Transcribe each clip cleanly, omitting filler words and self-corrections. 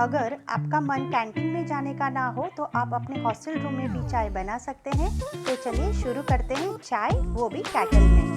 अगर आपका मन कैंटीन में जाने का ना हो तो आप अपने हॉस्टल रूम में भी चाय बना सकते हैं। तो चलिए शुरू करते हैं चाय, वो भी केटल में।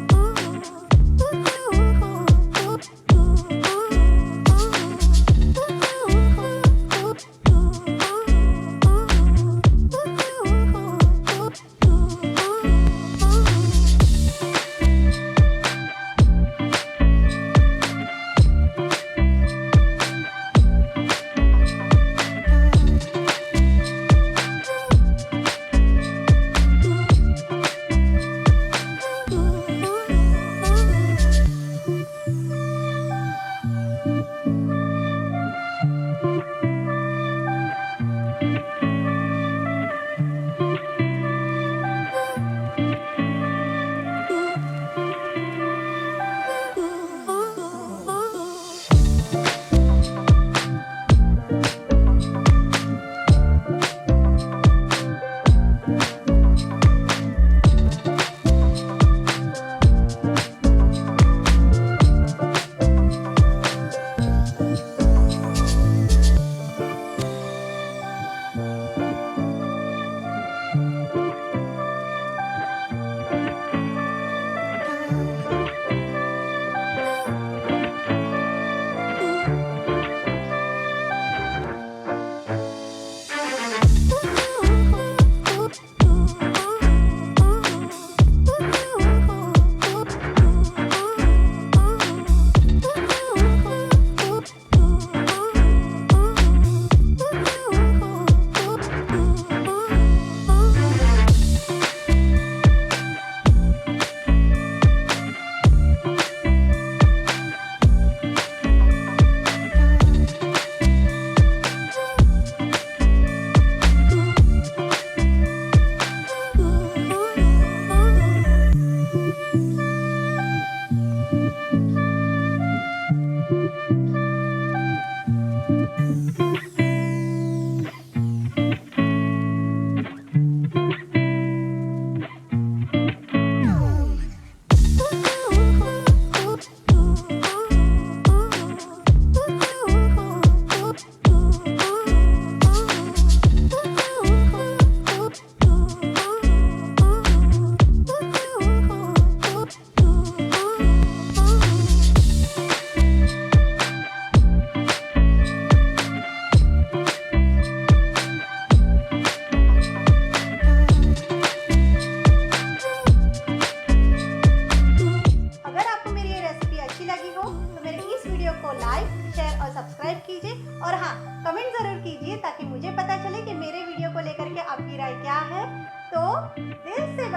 सब्सक्राइब कीजिए और हाँ, कमेंट ज़रूर कीजिए ताकि मुझे पता चले कि मेरे वीडियो को लेकर के आपकी राय क्या है। तो दिल से